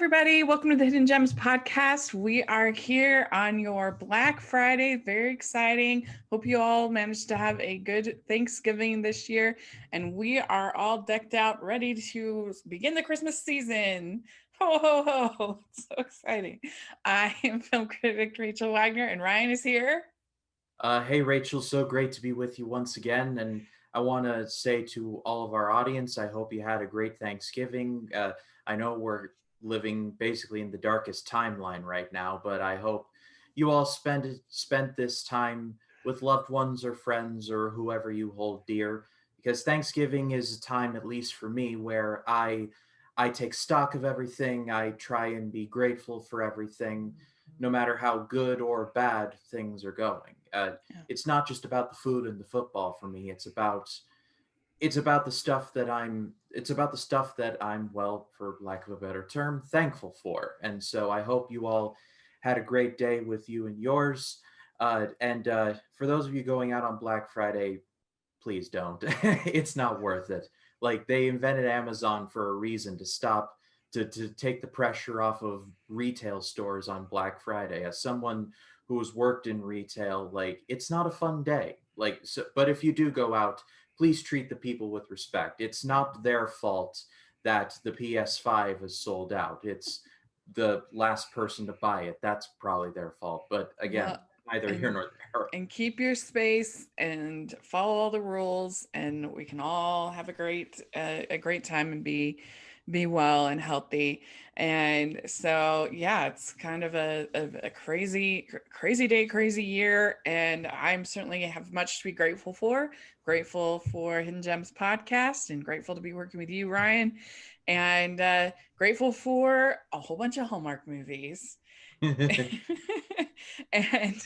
everybody. Welcome to the Hidden Gems podcast. We are here on your Black Friday. Very exciting. Hope you all managed to have a good Thanksgiving this year. And we are all decked out, ready to begin the Christmas season. Ho, ho, ho. It's so exciting. I am film critic Rachel Wagner, and Ryan is here. Hey, Rachel, so great to be with you once again. And I want to say to all of our audience, I hope you had a great Thanksgiving. I know we're living basically in the darkest timeline right now, but I hope you all spent this time with loved ones or friends or whoever you hold dear, because Thanksgiving is a time, at least for me, where I take stock of everything. I try and be grateful for everything, no matter how good or bad things are going. Yeah. It's not just about the food and the football for me. It's about the stuff that I'm, well, for lack of a better term, thankful for. And so I hope you all had a great day with you and yours. And For those of you going out on Black Friday, please don't. It's not worth it. Like, they invented Amazon for a reason, to stop to take the pressure off of retail stores on Black Friday. As someone who has worked in retail, like, it's not a fun day. Like, so, but if you do go out, please treat the people with respect. It's not their fault that the PS5 is sold out. It's the last person to buy it. That's probably their fault. But again, Well, neither here and nor there. and keep your space and follow all the rules, and we can all have a great time and be well and healthy. And so yeah, it's kind of a crazy day, crazy year, and I'm certainly have much to be grateful for Hidden Gems podcast, and grateful to be working with you, Ryan, and grateful for a whole bunch of Hallmark movies. and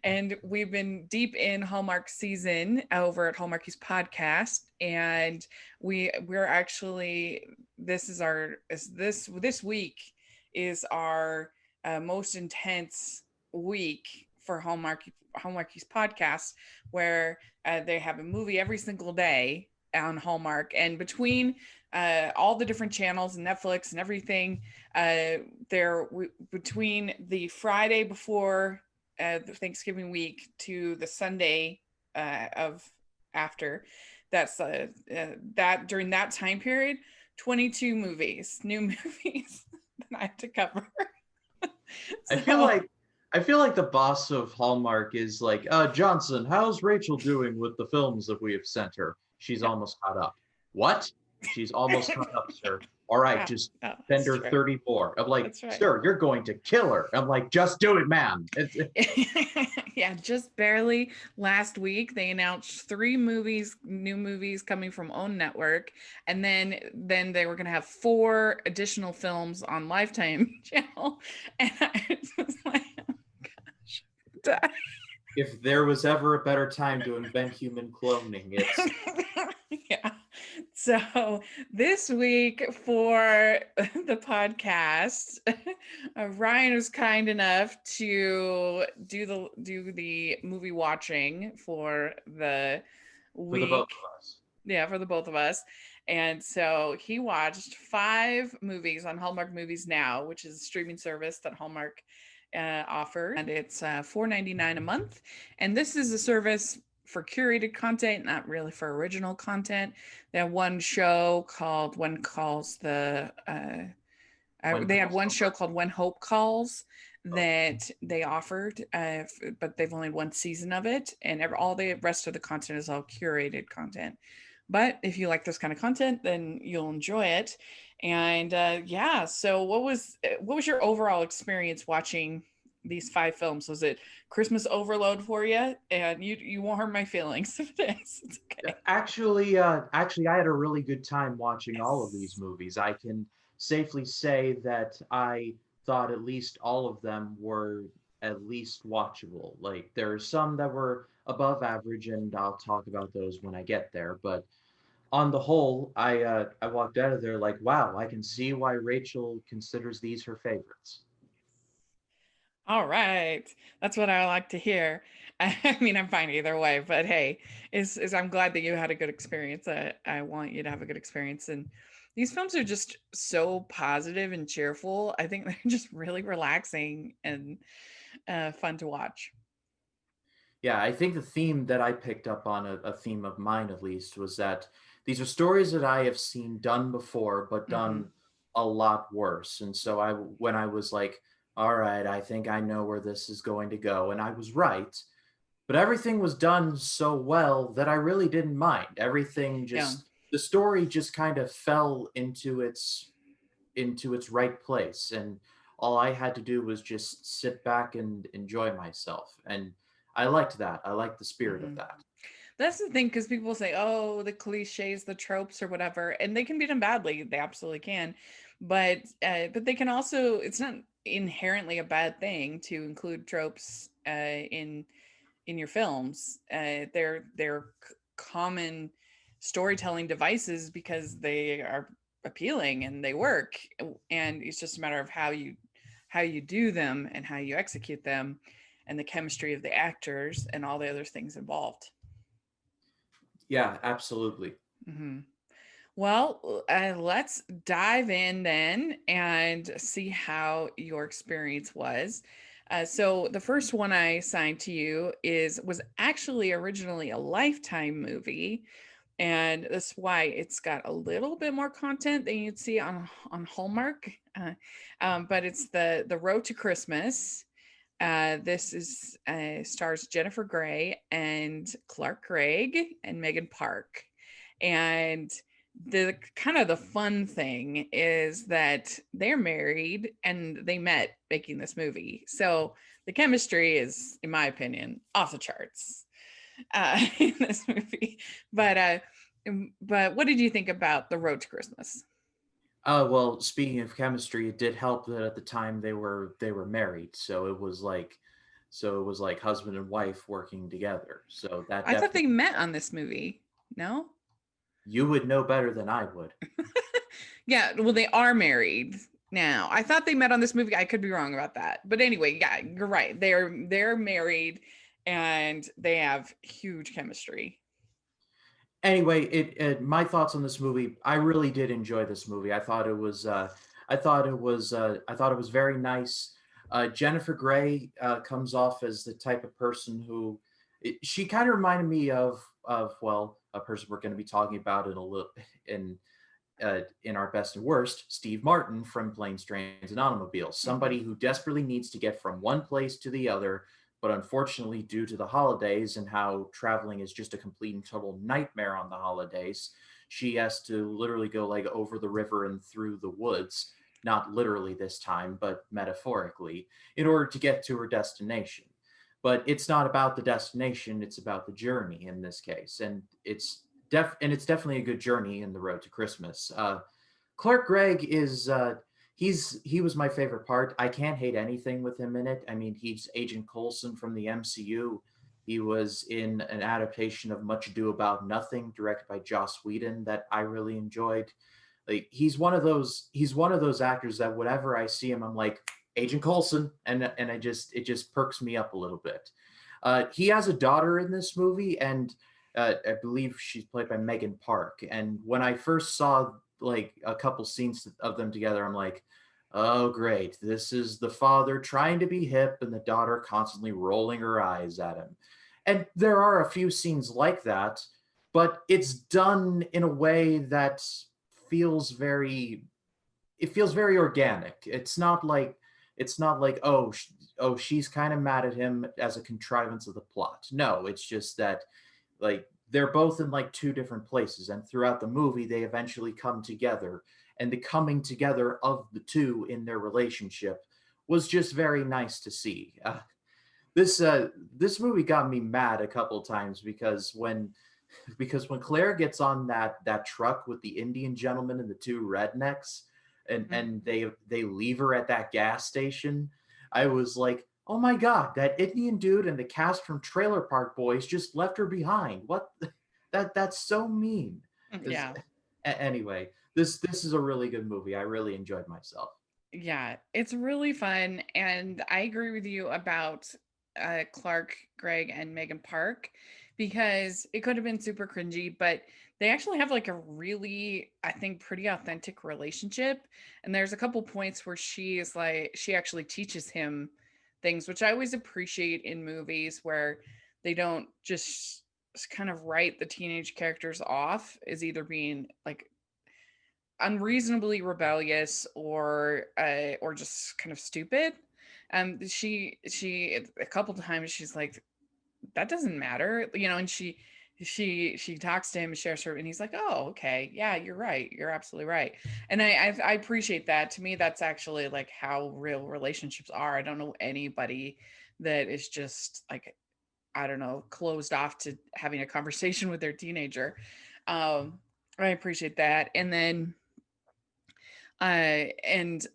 and we've been deep in Hallmark season over at Hallmarkies podcast, and we're actually this week is our most intense week for Hallmarkies podcast, where they have a movie every single day on Hallmark, and between all the different channels and Netflix and everything, between the Friday before the Thanksgiving week to the Sunday of after, that during that time period, 22 new movies that I have to cover. I feel So like I feel like the boss of Hallmark is like, Johnson, how's Rachel doing with the films that we have sent her? She's almost caught up. What? She's almost caught up, sir. All right, yeah, just oh, send that's her true. 30 more. I'm like, That's right. sir, you're going to kill her. I'm like, just do it, man. Yeah, just barely last week they announced new movies coming from own network, and then they were going to have 4 additional films on Lifetime channel, and I was like, oh gosh, die. If there was ever a better time to invent human cloning, it's Yeah. So this week for the podcast, Ryan was kind enough to do the movie watching for the for the both week. of us. Yeah, for the both of us. And so he watched 5 movies on Hallmark Movies Now, which is a streaming service that Hallmark offers, and it's $4.99 a month. And this is a service for curated content, not really for original content. They have one show called When Calls the. When They had calls one come show first. called When Hope Calls Oh, that they offered, but they've only one season of it, and all the rest of the content is all curated content. But if you like this kind of content, then you'll enjoy it. And yeah, so what was your overall experience watching these 5 films? Was it Christmas overload for you? And you won't hurt my feelings if it is. It's okay. actually, I had a really good time watching all of these Yes. movies. I can safely say that I thought at least all of them were at least watchable. Like, there are some that were above average, and I'll talk about those when I get there. But on the whole, I walked out of there like, wow, I can see why Rachel considers these her favorites. All right. That's what I like to hear. I mean, I'm fine either way, but hey, is I'm glad that you had a good experience. I want you to have a good experience, these films are just so positive and cheerful. I think they're just really relaxing and fun to watch. Yeah, I think the theme that I picked up on, a theme of mine at least, was that these are stories that I have seen done before, but Hmm. done a lot worse. And so when I was like, all right, I think I know where this is going to go, and I was right. But everything was done so well that I really didn't mind. Everything Yeah. just, the story just kind of fell into its right place, and all I had to do was just sit back and enjoy myself. And I liked that. I liked the spirit of Hmm. that. That's the thing, because people say, "Oh, the cliches, the tropes, or whatever," and they can be done badly. They absolutely can, but they can also. It's not inherently a bad thing to include tropes in your films. They're common storytelling devices because they are appealing and they work, and it's just a matter of how you do them and how you execute them, and the chemistry of the actors and all the other things involved. Yeah, absolutely. Hmm. Well, let's dive in then and see how your experience was. So the first one I assigned to you is was actually originally a Lifetime movie, and that's why it's got a little bit more content than you'd see on Hallmark. But it's the Road to Christmas. This is stars Jennifer Grey and Clark Gregg and Megan Park. And the kind of the fun thing is that they're married and they met making this movie. So the chemistry is, in my opinion, off the charts in this movie. But but what did you think about The Road to Christmas? Well, speaking of chemistry, it did help that at the time they were married, so it was like husband and wife working together. So that I thought they definitely met helped. on this movie. No? You would know better than I would. Yeah, well, they are married now. I thought they met on this movie. I could be wrong about that. But anyway, yeah, you're right. They're married and they have huge chemistry. Anyway, my thoughts on this movie. I really did enjoy this movie. I thought it was very nice. Jennifer Grey comes off as the type of person who she kind of reminded me of well, a person we're going to be talking about in a little in our best and worst, Steve Martin from Planes, Trains, and Automobiles. Hmm. Somebody who desperately needs to get from one place to the other, but unfortunately, due to the holidays and how traveling is just a complete and total nightmare on the holidays, she has to literally go like over the river and through the woods, not literally this time, but metaphorically, in order to get to her destination. But it's not about the destination, it's about the journey in this case. And it's definitely a good journey in the road to Christmas. Clark Gregg is he was my favorite part. I can't hate anything with him in it. I mean, he's Agent Coulson from the MCU. He was in an adaptation of Much Ado About Nothing, directed by Joss Whedon, that I really enjoyed. Like he's one of those actors that whenever I see him, I'm like Agent Coulson, and I just it just perks me up a little bit. He has a daughter in this movie, and I believe she's played by Megan Park. And when I first saw like a couple scenes of them together, I'm like, oh great, this is the father trying to be hip and the daughter constantly rolling her eyes at him. And there are a few scenes like that, but it's done in a way that feels very it feels very organic. It's not like oh she's kind of mad at him as a contrivance of the plot. No, it's just that like they're both in like two different places, and throughout the movie they eventually come together, and the coming together of the two in their relationship was just very nice to see. This movie got me mad a couple times because when Claire gets on that truck with the Indian gentleman and the two rednecks, and they leave her at that gas station, I was like, oh my god, that Indian dude and the cast from Trailer Park Boys just left her behind. What? That's so mean. Is Yeah. anyway, this is a really good movie. I really enjoyed myself. Yeah, it's really fun, and I agree with you about Clark Gregg and Megan Park because it could have been super cringy, but they actually have like a really, I think, pretty authentic relationship. And there's a couple points where she is like, she actually teaches him things, which I always appreciate in movies where they don't just kind of write the teenage characters off as either being like unreasonably rebellious or just kind of stupid. She a couple times she's like, that doesn't matter, and she talks to him, shares her, and he's like, oh, okay, yeah, you're right, you're absolutely right. And I appreciate that. To me, that's actually like how real relationships are. I don't know anybody that is just like, I don't know, closed off to having a conversation with their teenager. um I appreciate that. And then and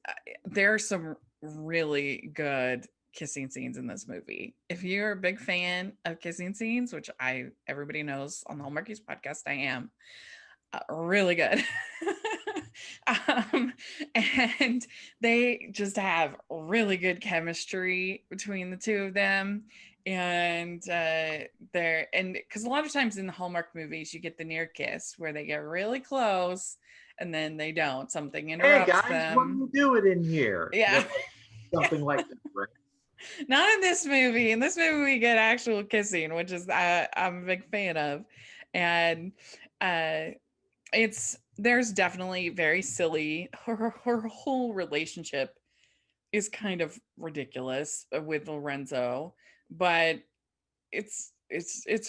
there are some really good kissing scenes in this movie. If you're a big fan of kissing scenes, which everybody knows on the Hallmarkies podcast, I am, really good. um, and they just have really good chemistry between the two of them. And they're, and because a lot of times in the Hallmark movies, you get the near kiss where they get really close and then they don't. Something Hey interrupts guys, what are them. you doing in here? Yeah. Something like that, right? Not in this movie. In this movie, we get actual kissing, which is I'm a big fan of. And uh, it's there's definitely very silly. Her whole relationship is kind of ridiculous with Lorenzo, but it's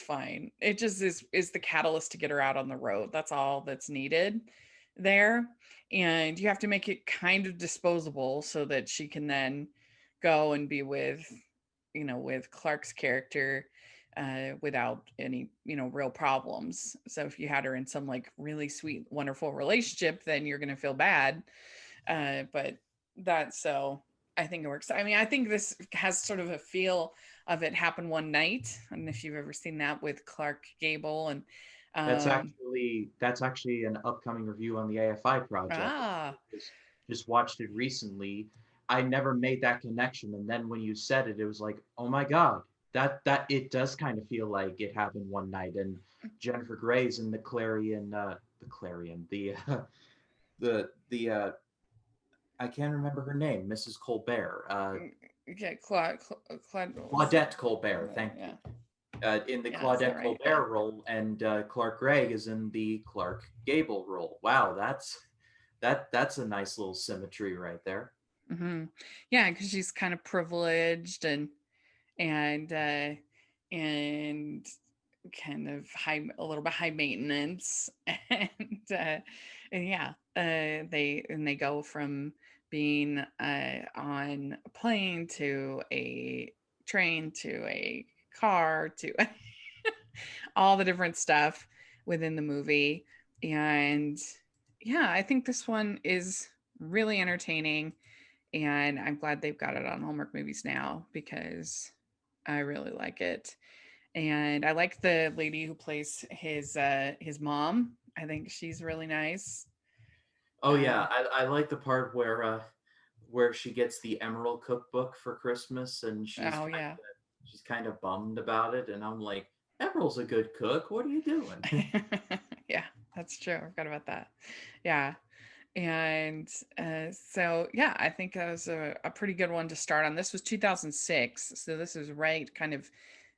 fine. It just is the catalyst to get her out on the road. That's all that's needed there. And you have to make it kind of disposable so that she can then go and be with, with Clark's character without any, real problems. So if you had her in some like really sweet, wonderful relationship, then you're going to feel bad. But that's so I think it works. I mean, I think this has sort of a feel of It Happened One Night. I don't know if you've ever seen that with Clark Gable and um That's actually an upcoming review on the AFI project. ah Just watched it recently. I never made that connection, and then when you said it, it was like, oh my god, that it does kind of feel like It Happened One Night. And Jennifer Grey's in the I can't remember her name, Mrs. Colbert, yeah, Claude, Claude, Claudette Colbert. Thank you. yeah, In the yeah, is that Claudette right? Yeah. Colbert role, and Clark Gregg is in the Clark Gable role. Wow, that's a nice little symmetry right there. Mm-hmm. Yeah, because she's kind of privileged and and kind of a little bit high maintenance, and and yeah, they go from being on a plane to a train to a car to all the different stuff within the movie. And yeah, I think this one is really entertaining, and I'm glad they've got it on Hallmark Movies Now because I really like it. And I like the lady who plays his mom. I think she's really nice. Oh Uh, yeah, I like the part where she gets the Emerald cookbook for Christmas, and oh yeah. she's kind of bummed about it, and I'm like, Emerald's a good cook. What are you doing? Yeah, that's true. I forgot about that. Yeah. And so, yeah, I think that was a pretty good one to start on. This was 2006. So this is right kind of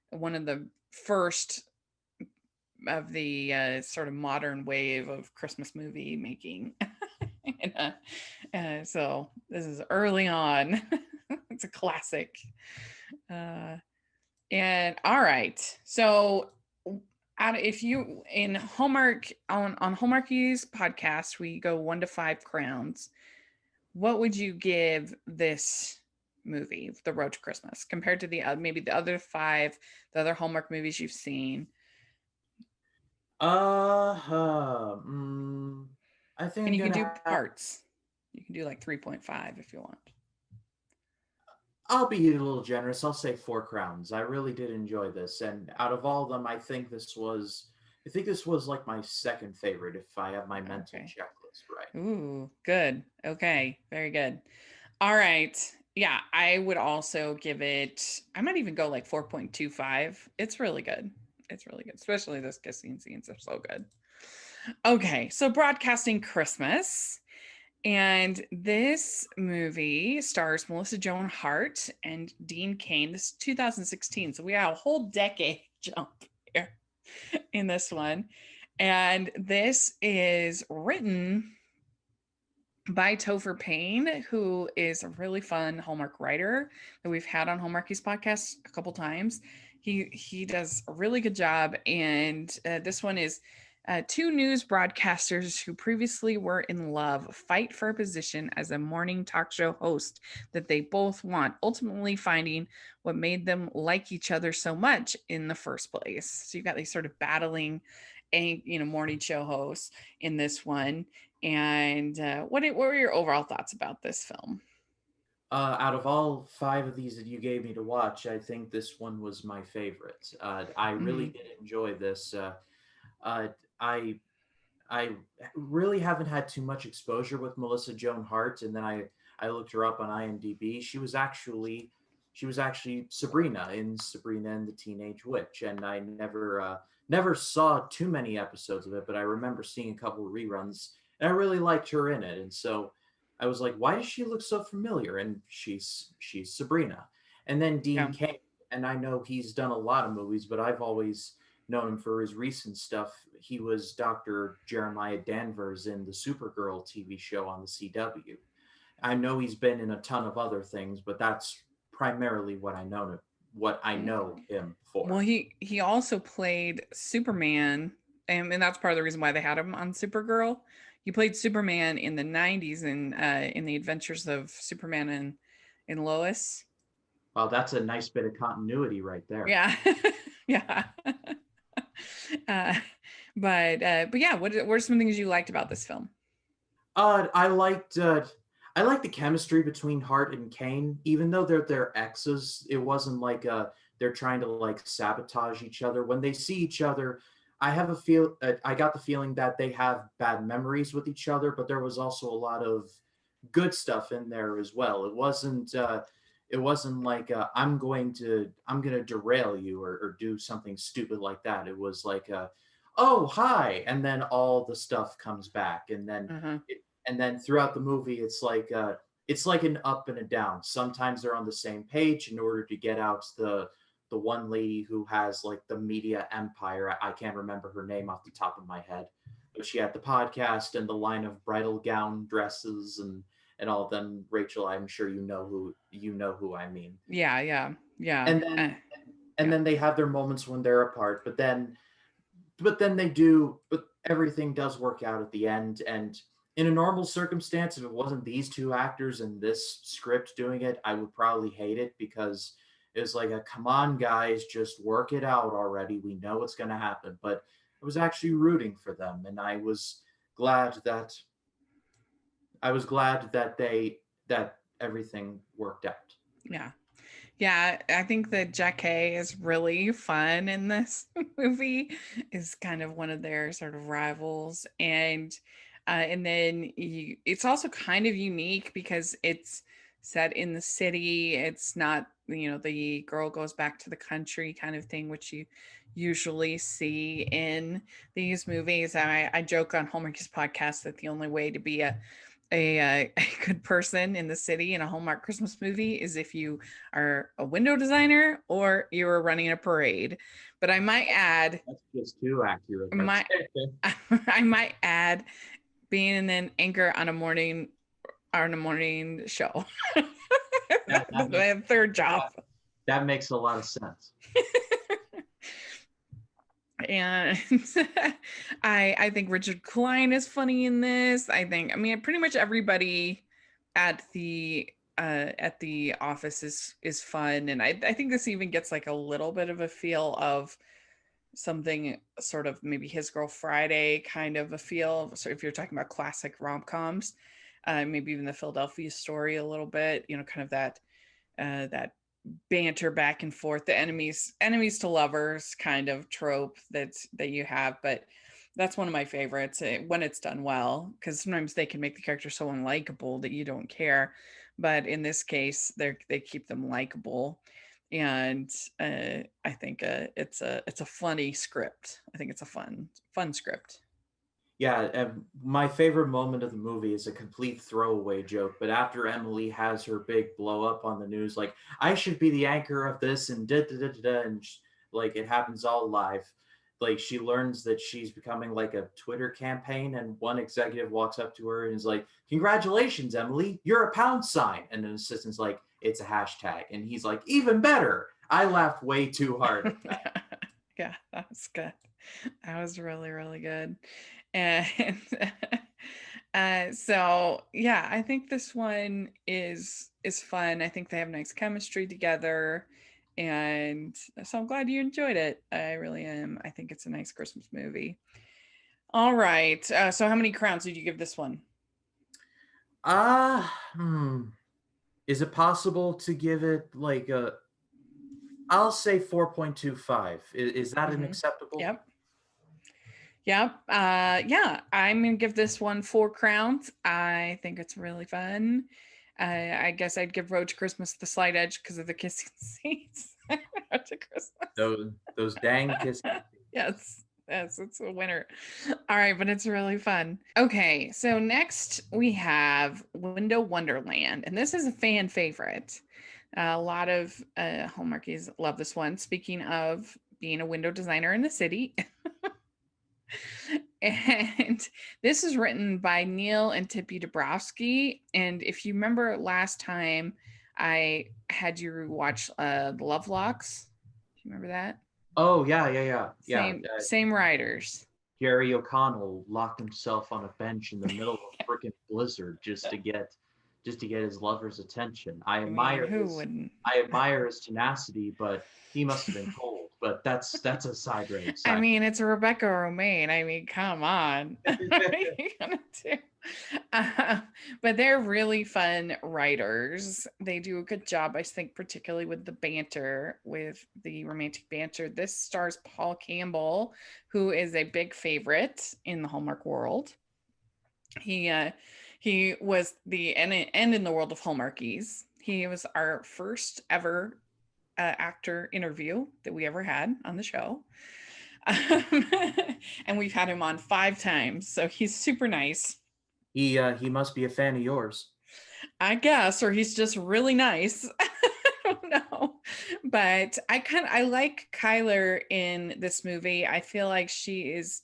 one of the first of the sort of modern wave of Christmas movie making. And, so this is early on. It's a classic. Uh, and all right. So if you in Hallmark on Hallmarkies podcast, we go 1 to 5 crowns. What would you give this movie, The Road to Christmas, compared to the maybe the other 5, the other Hallmark movies you've seen? Mm, I think And I'm you can gonna do have parts. You can do like 3.5 if you want. I'll be a little generous. I'll say 4 crowns. I really did enjoy this, and out of all of them, I think this was like my second favorite if I have my mental Okay. checklist right. Ooh, good. Okay, very good. All right. Yeah, I would also give it, I might even go like 4.25. It's really good. It's really good, especially those kissing scenes are so good. Okay, so Broadcasting Christmas. And this movie stars Melissa Joan Hart and Dean Cain. This is 2016. So we have a whole decade jump here in this one. And this is written by Topher Payne, who is a really fun Hallmark writer that we've had on Hallmarkies podcast a couple times. He does a really good job, and this one is two news broadcasters who previously were in love fight for a position as a morning talk show host that they both want, ultimately finding what made them like each other so much in the first place. So you've got these sort of battling, morning show hosts in this one. And what were your overall thoughts about this film? Out of all five of these that you gave me to watch, I think this one was my favorite. I really Mm-hmm. did enjoy this. Uh, I I really haven't had too much exposure with Melissa Joan Hart, and then I looked her up on IMDb. She was actually Sabrina in Sabrina and the Teenage Witch, and I never saw too many episodes of it, but I remember seeing a couple of reruns, and I really liked her in it, and so I was like, why does she look so familiar? And she's Sabrina, and then Dean Yeah. Cain, and I know he's done a lot of movies, but I've always known him for his recent stuff. He was Dr. Jeremiah Danvers in the Supergirl TV show on the CW. I know he's been in a ton of other things, but that's primarily what I know him Well, for. he also played Superman, and that's part of the reason why they had him on Supergirl. He played Superman in the '90s in the Adventures of Superman and Lois. Well, that's a nice bit of continuity right there. Yeah, yeah. uh, but yeah, what are some things you liked about this film? I liked the chemistry between Hart and Kane, even though they're exes. It wasn't like they're trying to like sabotage each other. When they see each other, I got the feeling that they have bad memories with each other, but there was also a lot of good stuff in there as well. It wasn't like I'm gonna derail you or do something stupid like that. It was like oh hi, and then all the stuff comes back, and then Uh-huh. throughout the movie it's like an up and a down. Sometimes they're on the same page in order to get out the one lady who has like the media empire. I can't remember her name off the top of my head, but she had the podcast and the line of bridal gown dresses and all of them. Rachel, I'm sure you know who I mean. Yeah, yeah, yeah, And then and yeah, then they have their moments when they're apart, but then they do but everything does work out at the end. And in a normal circumstance, if it wasn't these two actors and this script doing it, I would probably hate it, because it's like a come on guys, just work it out already, we know what's going to happen. But I was actually rooting for them, and glad that that everything worked out. yeah. Yeah, I think that Jackée is really fun in this movie. Is kind of one of their sort of rivals, and then it's also kind of unique because it's set in the city. It's not the girl goes back to the country kind of thing, which you usually see in these movies. I joke on Hallmark's podcast that the only way to be a good person in the city in a Hallmark Christmas movie is if you are a window designer or you are running a parade. But I might add, That's just too accurate right my there. I might add being an anchor on a morning show. that That's makes my third job. that makes a lot of sense. And I think Richard Klein is funny in this. I mean pretty much everybody at the office is fun, and I think this even gets like a little bit of a feel of something sort of maybe His Girl Friday kind of a feel. So if you're talking about classic rom-coms, maybe even the Philadelphia Story a little bit, kind of that banter back and forth, the enemies to lovers kind of trope that you have. But that's one of my favorites when it's done well, because sometimes they can make the character so unlikable that you don't care, but in this case they keep them likable. and I think it's a funny script. I think it's a fun script. Yeah, and my favorite moment of the movie is a complete throwaway joke, but after Emily has her big blow up on the news, like, I should be the anchor of this, and da da da da, da and like, it happens all live. Like, she learns that she's becoming like a Twitter campaign, and one executive walks up to her and is like, "Congratulations, Emily, you're a pound sign." And an assistant's like, "It's a hashtag." And he's like, "Even better." I laughed way too hard at that. Yeah, that was good. That was really, really good. And so yeah, I think this one is fun. I think they have nice chemistry together. And so I'm glad you enjoyed it. I really am. I think it's a nice Christmas movie. All right. So how many crowns did you give this one? Ah, is it possible to give it like a? I'll say 4.25. Is that an Mm-hmm. acceptable? Yep. Yep. Yeah, I'm gonna give this one 4 crowns. I think it's really fun. I guess I'd give Road to Christmas the slight edge because of the kissing scenes. Road to Christmas. Those dang kissing. Yes. Yes, it's a winner. All right, but it's really fun. Okay, so next we have Window Wonderland, and this is a fan favorite. A lot of Hallmarkies love this one. Speaking of being a window designer in the city, and this is written by Neil and Tippy Dabrowski. And if you remember last time, I had you watch The Lovelocks. Do you remember that? Oh yeah, yeah, yeah, yeah. Same writers. Jerry O'Connell locked himself on a bench in the middle of a freaking blizzard just to get his lover's attention. I I mean, admire who his wouldn't? I admire his tenacity, but he must have been cold. But that's a side road. I Side. mean, it's Rebecca Romaine. I mean, come on. What are you gonna do? Uh, but they're really fun writers. They do a good job, I think, particularly with the banter, with the romantic banter. This stars Paul Campbell, who is a big favorite in the Hallmark world. He was the and in the world of Hallmarkies. He was our first ever actor interview that we ever had on the show. Um, and we've had him on 5 times. So he's super nice, He must be a fan of yours. I guess, or he's just really nice. I don't know. But I like Kyler in this movie. I feel like she is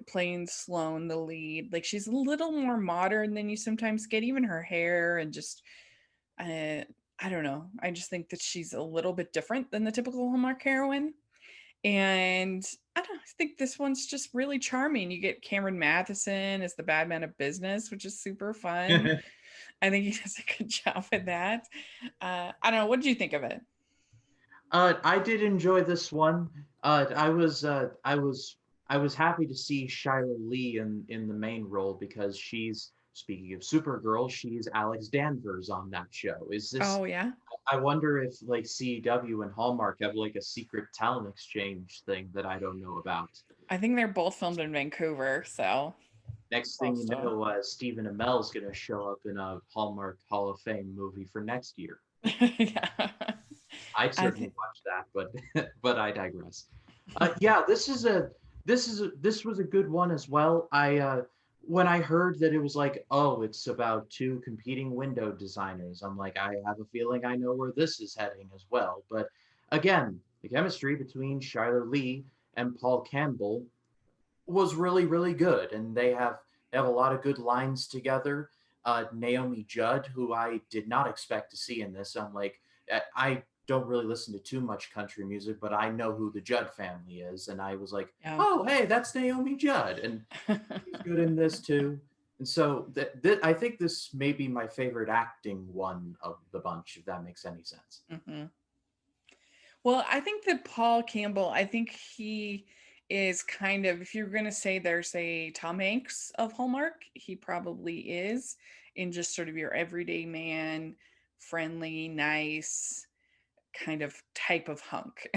playing Sloane the lead. Like she's a little more modern than you sometimes get, even her hair and just uh I don't know. I just think that she's a little bit different than the typical Hallmark heroine. And I don't know, I think this one's just really charming. You get Cameron Matheson as the bad man of business, which is super fun. I think he does a good job with that. I don't know. What did you think of it? I did enjoy this one. I was happy to see Shiloh Lee in the main role because she's, speaking of Supergirl, she's Alex Danvers on that show. Is this? Oh, yeah. I wonder if like CW and Hallmark have like a secret talent exchange thing that I don't know about. I think they're both filmed in Vancouver. So Next thing you most of know, Stephen Amell's gonna show up in a Hallmark Hall of Fame movie for next year. them. Yeah. I'd I certainly think. watch that, but but I digress. Yeah, this was a good one as well. When I heard that it was like, oh, it's about two competing window designers, I'm like, I have a feeling I know where this is heading as well. But again, the chemistry between Shiloh Lee and Paul Campbell was really really good, and they have a lot of good lines together. Naomi Judd, who I did not expect to see in this, I'm like, I don't really listen to too much country music, but I know who the Judd family is, and I was like, Yeah. oh hey, that's Naomi Judd, and she's good in this too. And so I think this may be my favorite acting one of the bunch, if that makes any sense. Hmm. Well, I think that Paul Campbell, I think he is kind of, if you're going to say there's a Tom Hanks of Hallmark, he probably is in just sort of your everyday man, friendly, nice kind of type of hunk.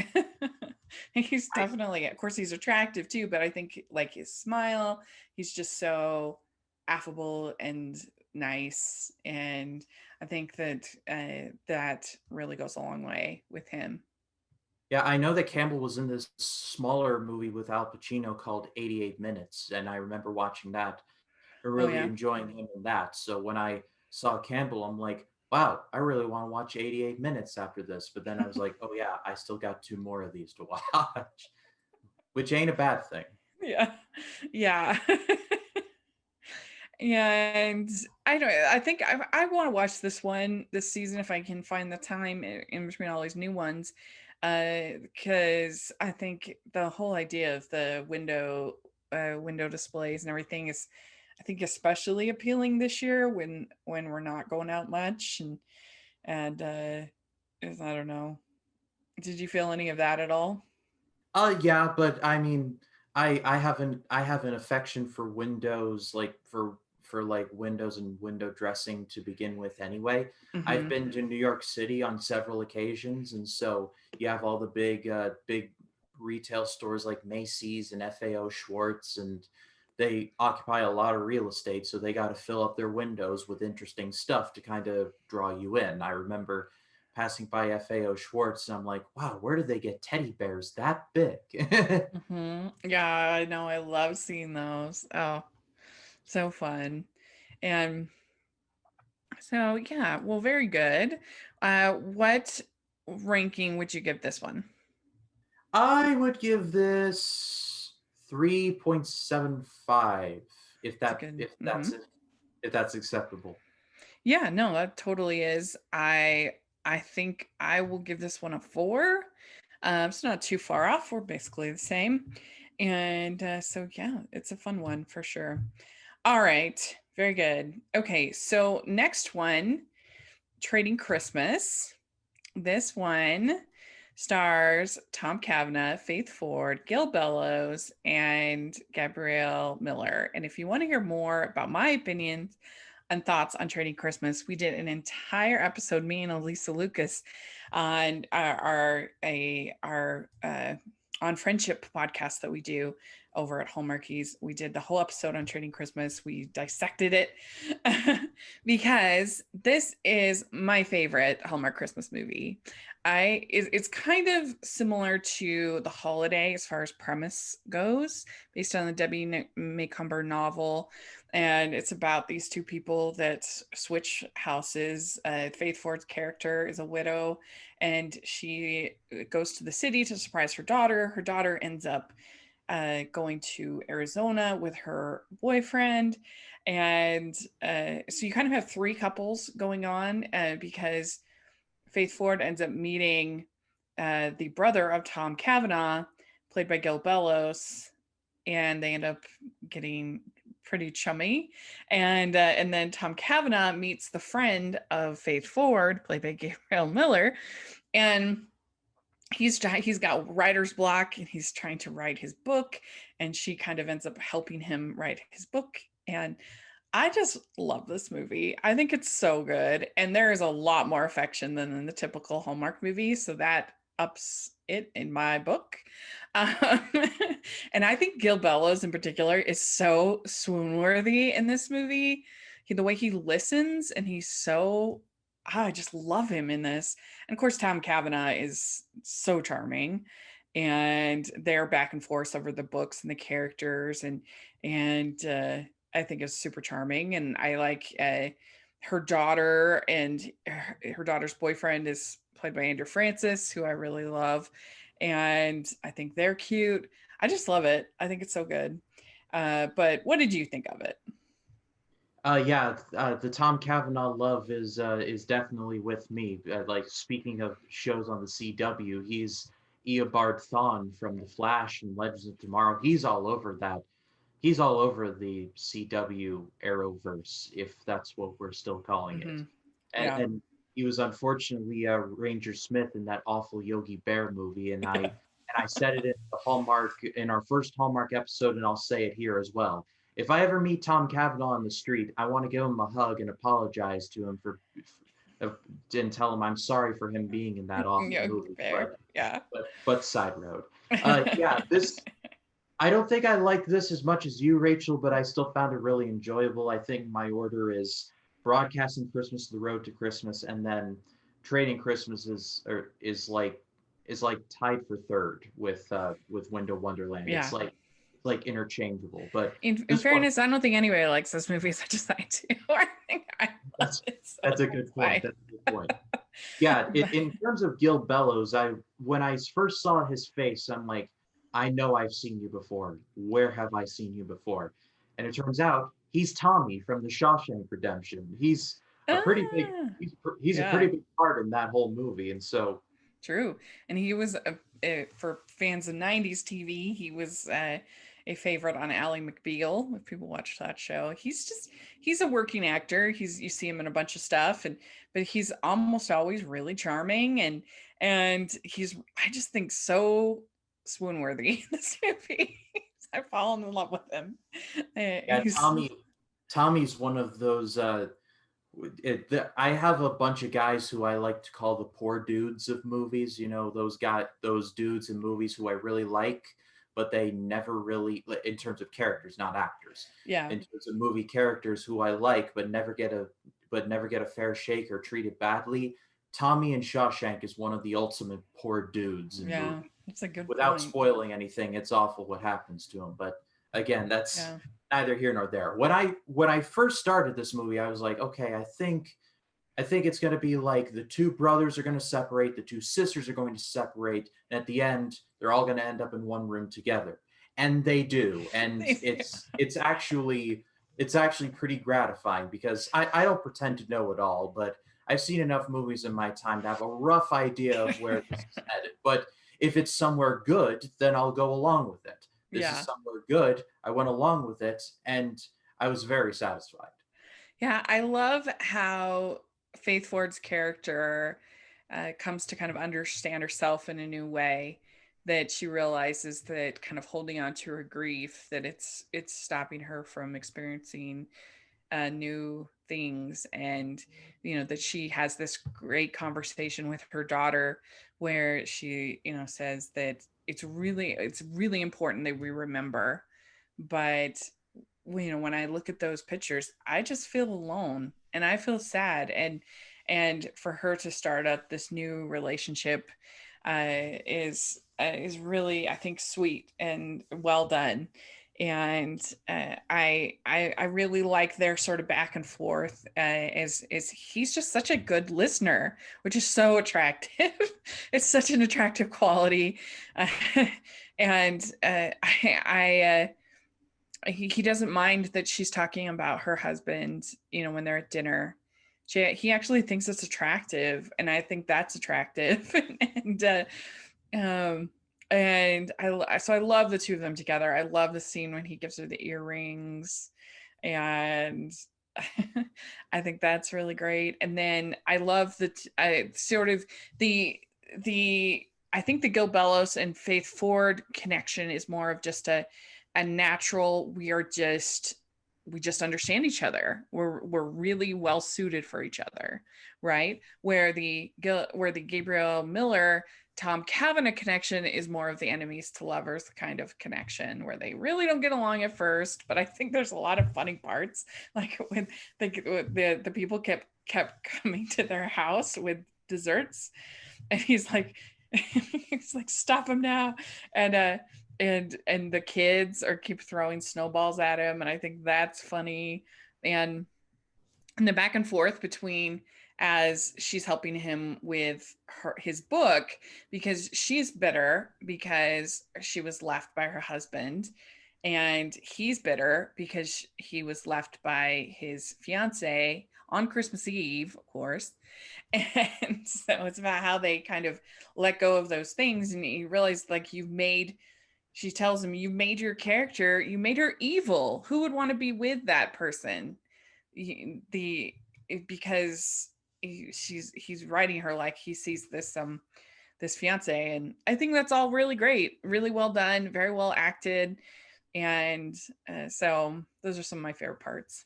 He's I definitely, of course, he's attractive too, but I think like his smile, he's just so affable and nice, and I think that that really goes a long way with him. Yeah, I know that Campbell was in this smaller movie with Al Pacino called 88 Minutes, and I remember watching that and Oh really yeah. enjoying him in that. So when I saw Campbell, I'm like, wow, I really want to watch 88 Minutes after this. But then I was like, oh yeah, I still got two more of these to watch, which ain't a bad thing. Yeah. Yeah. And I don't. I think I want to watch this one this season if I can find the time in between all these new ones, because I think the whole idea of the window displays and everything is, I think, especially appealing this year when we're not going out much, and I don't know. Did you feel any of that at all? Yeah, but I mean, I have an affection for windows, like for like windows and window dressing to begin with. Anyway, I've Mm-hmm. been to New York City on several occasions, and so you have all the big retail stores like Macy's and FAO Schwartz, and they occupy a lot of real estate, so they got to fill up their windows with interesting stuff to kind of draw you in. I remember passing by FAO Schwartz, and I'm like, wow, where did they get teddy bears that big? Yeah, I know. I love seeing those. Oh, so fun. And so, yeah, well, very good. What ranking would you give this one? I would give this 3.75 if It's a good. if that's acceptable. Yeah, no, that totally is. I think I will give this one a 4. It's not too far off. We're basically the same, and so yeah, it's a fun one for sure. All right, very good. Okay, so next one, Trading Christmas. This one stars Tom Cavanagh, Faith Ford, Gil Bellows, and Gabrielle Miller. And if you want to hear more about my opinions and thoughts on Trading Christmas, we did an entire episode, me and Elisa Lucas, on our on friendship podcast that we do over at Hallmarkies. We did the whole episode on Trading Christmas. We dissected it because this is my favorite Hallmark Christmas movie. It's kind of similar to The Holiday as far as premise goes, based on the Debbie Macomber novel, and it's about these two people that switch houses. Faith Ford's character is a widow, and she goes to the city to surprise her daughter. Her daughter ends up going to Arizona with her boyfriend. And so you kind of have three couples going on because Faith Ford ends up meeting the brother of Tom Cavanagh, played by Gil Bellows, and they end up getting pretty chummy. And then Tom Cavanagh meets the friend of Faith Ford, played by Gabrielle Miller, and he's got writer's block and he's trying to write his book, and she kind of ends up helping him write his book. And I just love this movie. I think it's so good, and there is a lot more affection than in the typical Hallmark movie, so that ups it in my book. um, and I think Gil Bellows in particular is so swoon worthy in this movie. The way he listens, and he's so, I just love him in this. And of course, Tom Cavanagh is so charming, and they're back and forth over the books and the characters, and I think it's super charming. And I like her daughter, and her daughter's boyfriend is played by Andrew Francis, who I really love, and I think they're cute. I just love it. I think it's so good. But what did you think of it? Yeah, the Tom Cavanaugh love is definitely with me. Like speaking of shows on the CW, he's Eobard Thawne from The Flash and Legends of Tomorrow. He's all over that. He's all over the CW Arrowverse, if that's what we're still calling it. Mm-hmm. Yeah. And he was unfortunately Ranger Smith in that awful Yogi Bear movie, and I said it in the Hallmark in our first Hallmark episode, and I'll say it here as well. If I ever meet Tom Cavanaugh on the street, I want to give him a hug and apologize to him uh, and tell him I'm sorry for him being in that awful Yogi movie. Bear. Yeah. But side road. Yeah, this I don't think I liked this as much as you, Rachel, but I still found it really enjoyable. I think my order is broadcasting Christmas, The Road to Christmas, and then Trading Christmas is like tied for third with Window Wonderland. Yeah. It's like interchangeable. But In this one, fairness, I don't think anybody likes those movies. I just I do. I think I love that's it so that's a that's good point. why. That's a good point. Yeah, But in terms of Gil Bellows, I when I first saw his face, I'm like, I know I've seen you before. Where have I seen you before? And it turns out he's Tommy from the Shawshank Redemption. He's a pretty big ah, he's a pretty yeah. big part in that whole movie. And so True. And he was for fans of 90s TV, he was a favorite on Ally McBeal, if people watch that show. He's a working actor. You see him in a bunch of stuff, but he's almost always really charming, and he's, I just think, so swoon worthy in this movie. I've fallen in love with him. yeah, He's Tommy's one of those I have a bunch of guys who I like to call the poor dudes of movies. You know, those dudes in movies who I really like, but they never really, in terms of characters, not actors. yeah. In terms of movie characters who I like, but never get a fair shake or treated badly. Tommy in Shawshank is one of the ultimate poor dudes in Yeah, movies. that's a good Without point. spoiling anything, it's awful what happens to him. But again, that's Yeah. neither here nor there. When I first started this movie, I was like, okay, I think it's going to be like the two brothers are going to separate, the two sisters are going to separate, and at the end, they're all going to end up in one room together, and they do, and They do. it's actually pretty gratifying because I don't pretend to know it all, but I've seen enough movies in my time to have a rough idea of where this is headed. But if it's somewhere good, then I'll go along with it. This is Yeah. somewhere good. I went along with it, and I was very satisfied. Yeah, I love how Faith Ford's character comes to kind of understand herself in a new way. That she realizes that kind of holding on to her grief, that it's stopping her from experiencing new things, and that she has this great conversation with her daughter, where she says that it's really important that we remember, but when I look at those pictures, I just feel alone and I feel sad, and for her to start up this new relationship is really, I think, sweet and well done. And I really like their sort of back and forth. Is he's just such a good listener, which is so attractive. It's such an attractive quality, uh, and he doesn't mind that she's talking about her husband, when they're at dinner. He actually thinks it's attractive, and I think that's attractive. and um and I love the two of them together. I love the scene when he gives her the earrings, and I think that's really great. And then I love sort of the I think the Gil Bellows and Faith Ford connection is more of just a natural, we just understand each other. We're really well suited for each other, right? Where the Gabriel Miller Tom Cavanagh connection is more of the enemies to lovers kind of connection, where they really don't get along at first, but I think there's a lot of funny parts, like when the people kept coming to their house with desserts, and he's like, stop him now. And the kids are keep throwing snowballs at him, and I think that's funny. And the back and forth between, as she's helping him with his book, because she's bitter because she was left by her husband, and he's bitter because he was left by his fiance on Christmas Eve, of course. And so it's about how they kind of let go of those things, and you realize, like, she tells him, you made your character, you made her evil. Who would want to be with that person? The Because he's writing her like he sees this fiance, and I think that's all really great, really well done, very well acted. And so those are some of my favorite parts.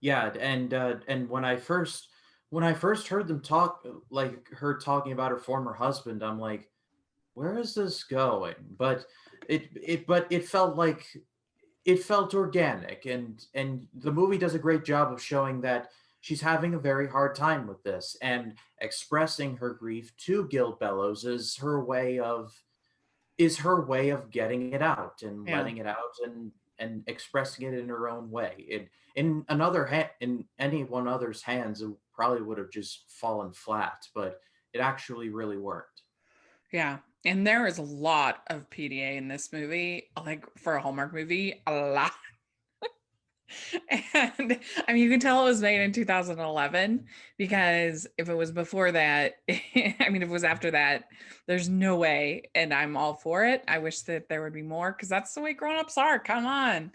Yeah, and when I first heard them talk, like her talking about her former husband, I'm like, where is this going? But it felt like it felt organic, and the movie does a great job of showing that she's having a very hard time with this, and expressing her grief to Gil Bellows is her way of getting it out and Yeah. letting it out and expressing it in her own way. In anyone other's hands, it probably would have just fallen flat, but it actually really worked. Yeah. And there is a lot of PDA in this movie, like for a Hallmark movie, a lot. And I mean, you can tell it was made in 2011 because if it was before that, I mean, if it was after that, there's no way. And I'm all for it. I wish that there would be more because that's the way grown-ups are. Come on.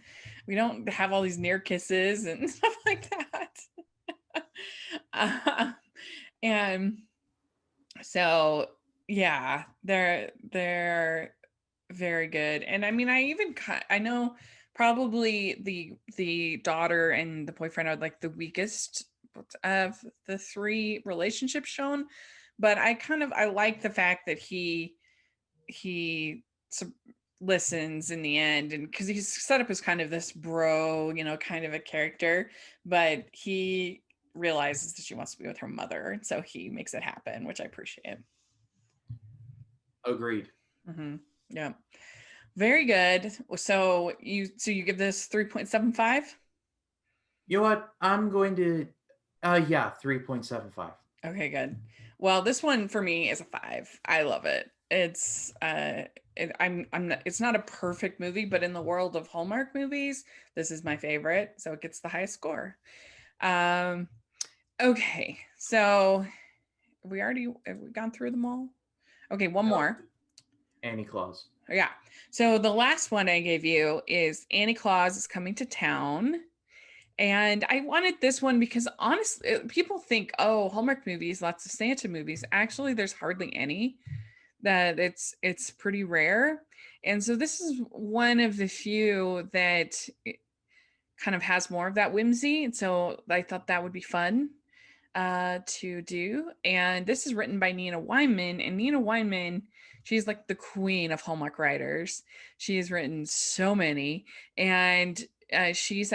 We don't have all these near kisses and stuff like that. Uh, and so yeah, they're very good. And I mean, I know probably the daughter and the boyfriend are like the weakest of the three relationships shown, but I like the fact that he listens in the end, and because he's set up as kind of this bro, kind of a character, but he realizes that she wants to be with her mother, and so he makes it happen, which I appreciate. Agreed. Hmm. Yeah. Very good. So you give this 3.75? You know what? I'm going to, yeah, 3.75. Okay, good. Well, this one for me is a 5. I love it. I'm not, it's not a perfect movie, but in the world of Hallmark movies, this is my favorite, so it gets the highest score. Um okay. So have we gone through them all? Okay, one No, more. Annie Claus. Yeah. So the last one I gave you is Annie Claus is Coming to Town. And I wanted this one because honestly, people think, oh, Hallmark movies, lots of Santa movies. Actually, there's hardly any. That it's pretty rare. And so this is one of the few that kind of has more of that whimsy. And so I thought that would be fun to do. And this is written by Nina Weinman. And Nina Weinman, she's like the queen of Hallmark writers. She has written so many. And she was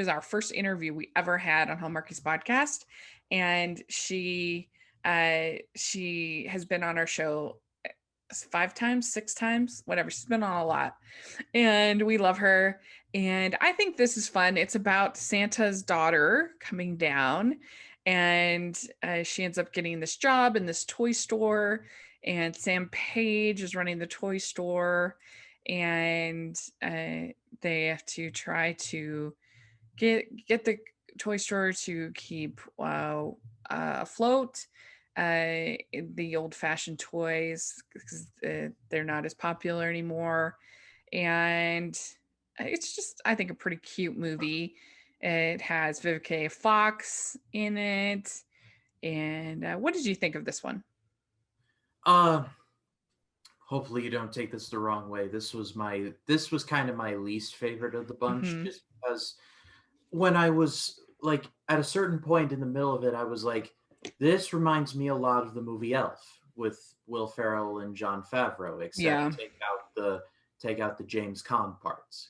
our first interview we ever had on Hallmarkies podcast. And she has been on our show 5 times, 6 times, whatever. She's been on a lot, and we love her. And I think this is fun. It's about Santa's daughter coming down, and she ends up getting this job in this toy store. And Sam Page is running the toy store, and they have to try to get the toy store to keep afloat. The old-fashioned toys because they're not as popular anymore, and it's just I think a pretty cute movie. It has Vivica Fox in it, and what did you think of this one? Uh, Hopefully you don't take this the wrong way. This was kind of my least favorite of the bunch, Mm-hmm. just because when I was like at a certain point in the middle of it, I was like, this reminds me a lot of the movie Elf with Will Ferrell and John Favreau, Yeah, except take out the James Caan parts.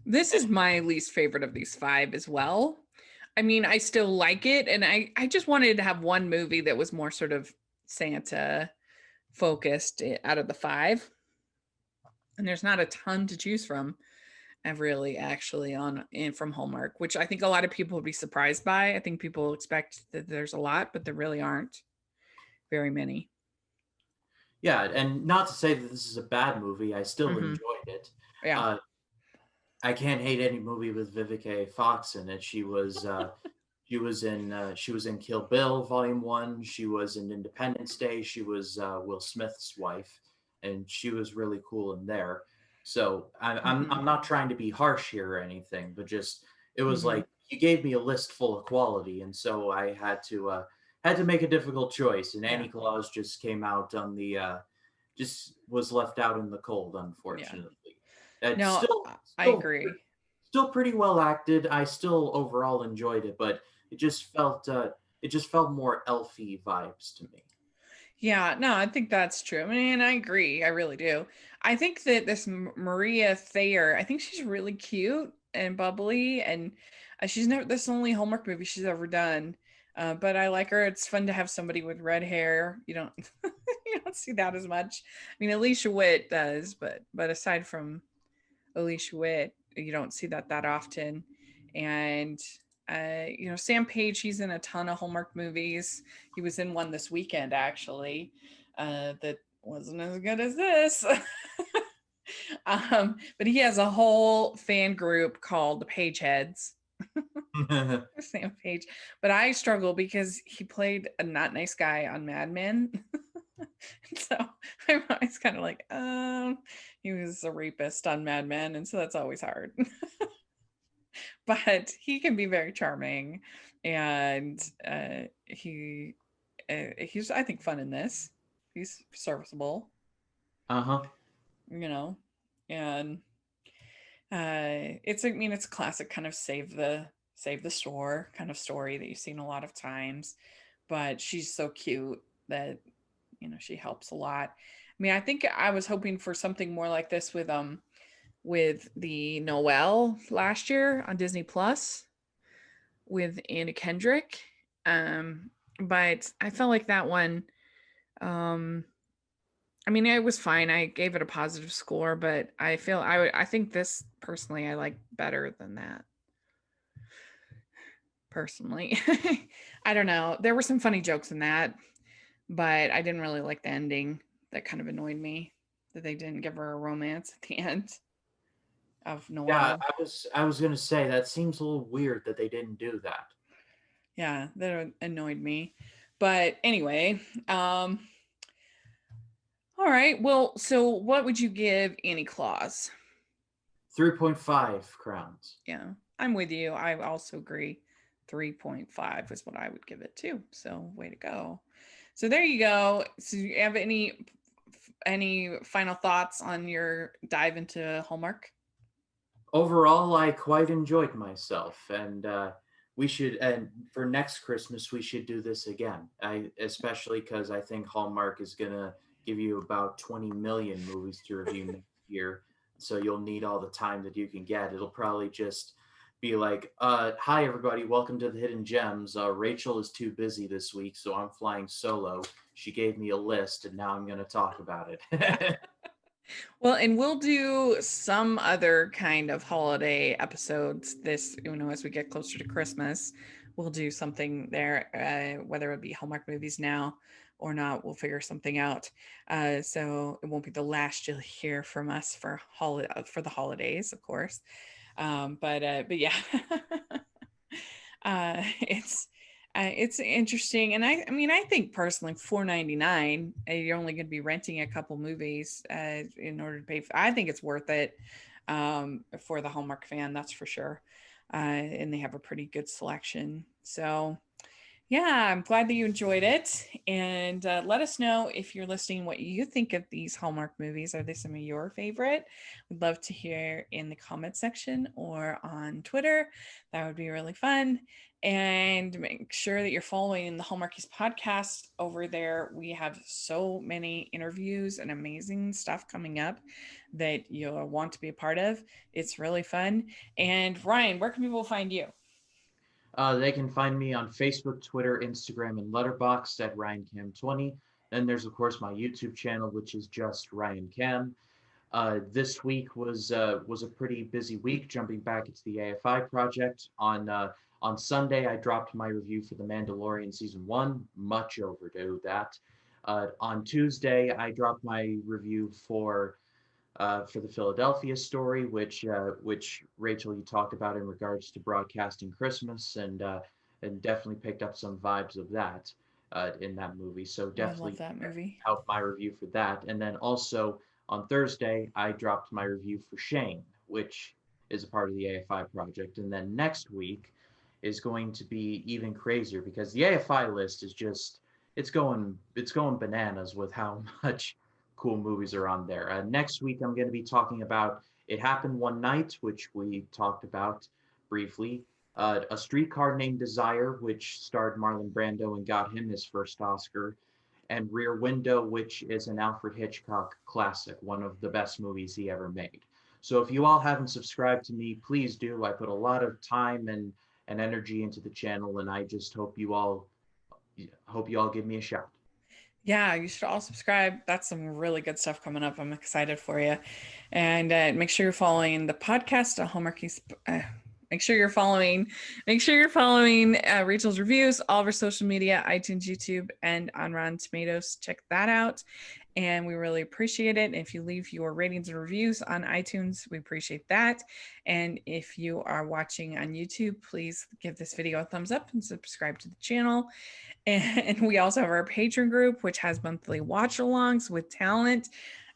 this And is my least favorite of these five as well. I mean, I still like it, and I just wanted to have one movie that was more sort of Santa focused out of the five, and there's not a ton to choose from. Really actually on in from Hallmark, which I think a lot of people would be surprised by. I think people expect that there's a lot, but there really aren't very many. yeah, and not to say that this is a bad movie, I still Mm-hmm. enjoyed it. Yeah. Uh, I can't hate any movie with Vivica Fox in it. She was in Kill Bill Volume One. She was in Independence Day. She was Will Smith's wife, and she was really cool in there. So Mm-hmm. I'm not trying to be harsh here or anything, but just it was Mm-hmm. like you gave me a list full of quality, and so I had to make a difficult choice. And Yeah. Annie Claus just came out on the just was left out in the cold, Yeah. unfortunately. It's No, I agree. still pretty well acted. I still overall enjoyed it, but it just felt more elfy vibes to me. Yeah, no, I think that's true. I mean, I agree. I really do. I think that this Maria Thayer, I think she's really cute and bubbly, and she's never this is the only Hallmark movie she's ever done. But I like her. It's fun to have somebody with red hair. You don't you don't see that as much. I mean, Alicia Witt does, but aside from Alicia Witt, you don't see that often. And Sam Page, he's in a ton of Hallmark movies. He was in one this weekend actually, that wasn't as good as this. But he has a whole fan group called the Page Heads. Sam Page, but I struggle because he played a not nice guy on Mad Men. So I'm always kind of like, he was a rapist on Mad Men, and so that's always hard. But he can be very charming, and he's I think fun in this. He's serviceable, Uh-huh. you know, and it's I mean it's a classic kind of save the store kind of story that you've seen a lot of times, but she's so cute that she helps a lot. I mean, I think I was hoping for something more like this with the Noel last year on Disney Plus with Anna Kendrick. But I felt like that one, um, I mean, it was fine. I gave it a positive score, but I think this personally I like better than that. Personally, I don't know. There were some funny jokes in that, but I didn't really like the ending. That kind of annoyed me that they didn't give her a romance at the end of Yeah, Noel. I was gonna say that seems a little weird that they didn't do that. Yeah, that annoyed me. But anyway, all right. Well, so what would you give Annie Claus? 3.5 crowns. Yeah, I'm with you. I also agree. 3.5 is what I would give it too. So way to go. So there you go. So you have any final thoughts on your dive into Hallmark? Overall, I quite enjoyed myself, and and for next Christmas we should do this again. I especially because I think Hallmark is gonna give you about 20 million movies to review next year, so you'll need all the time that you can get. It'll probably just be like, "Hi everybody, welcome to the Hidden Gems. Rachel is too busy this week, so I'm flying solo. She gave me a list, and now I'm gonna talk about it." Well, and we'll do some other kind of holiday episodes this, as we get closer to Christmas. We'll do something there, whether it be Hallmark Movies Now or not. We'll figure something out. So it won't be the last you'll hear from us for the holidays, of course. But yeah, it's it's interesting, and I mean, I think personally, $4.99, you're only going to be renting a couple movies in order to pay. I think it's worth it for the Hallmark fan, that's for sure. And they have a pretty good selection. So yeah, I'm glad that you enjoyed it. And let us know if you're listening what you think of these Hallmark movies. Are they some of your favorite? We'd love to hear in the comment section or on Twitter. That would be really fun. And make sure that you're following the Hallmarkies podcast over there. We have so many interviews and amazing stuff coming up that you'll want to be a part of. It's really fun. And Ryan, where can people find you? They can find me on Facebook, Twitter, Instagram, and Letterboxd at RyanCam20. Then there's of course my YouTube channel, which is just Ryan Cam. This week was a pretty busy week, jumping back into the AFI project. On Sunday, I dropped my review for The Mandalorian season one, much overdue. That. On Tuesday, I dropped my review for the Philadelphia story, which Rachel you talked about in regards to broadcasting Christmas, and definitely picked up some vibes of that in that movie. So Oh, I love definitely that movie. helped my review for that. And then also on Thursday, I dropped my review for Shane, which is a part of the AFI project. And then next week is going to be even crazier because the AFI list is just it's going bananas with how much cool movies are on there. Next week, I'm going to be talking about It Happened One Night, which we talked about briefly. A Streetcar Named Desire, which starred Marlon Brando and got him his first Oscar. and Rear Window, which is an Alfred Hitchcock classic, one of the best movies he ever made. So if you all haven't subscribed to me, please do. I put a lot of time and energy into the channel, and I just hope you all give me a shout. Yeah, you should all subscribe. That's some really good stuff coming up. I'm excited for you. And make sure you're following the podcast, make sure you're following, Rachel's reviews, all of our social media, iTunes, YouTube, and on Rotten Tomatoes. Check that out. And we really appreciate it. If you leave your ratings and reviews on iTunes, we appreciate that. And if you are watching on YouTube, please give this video a thumbs up and subscribe to the channel. And we also have our Patreon group, which has monthly watch alongs with talent.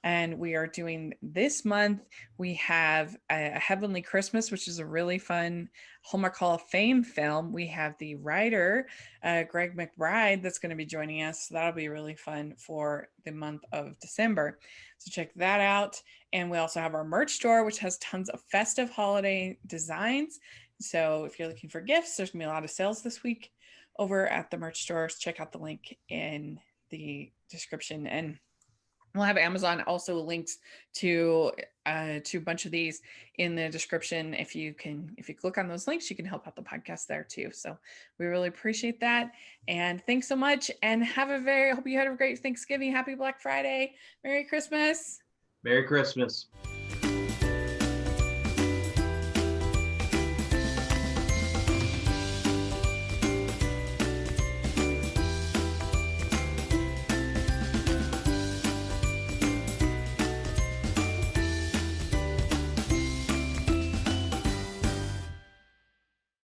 And we are doing this month, we have a Heavenly Christmas, which is a really fun Hallmark Hall of Fame film. We have the writer, Greg McBride, that's going to be joining us. So that'll be really fun for the month of December. So check that out. And we also have our merch store, which has tons of festive holiday designs. So if you're looking for gifts, there's going to be a lot of sales this week over at the merch stores. Check out the link in the description, and we'll have Amazon also links to a bunch of these in the description. If you click on those links, you can help out the podcast there too. So we really appreciate that, and thanks so much. And hope you had a great Thanksgiving, happy Black Friday, Merry Christmas. Merry Christmas.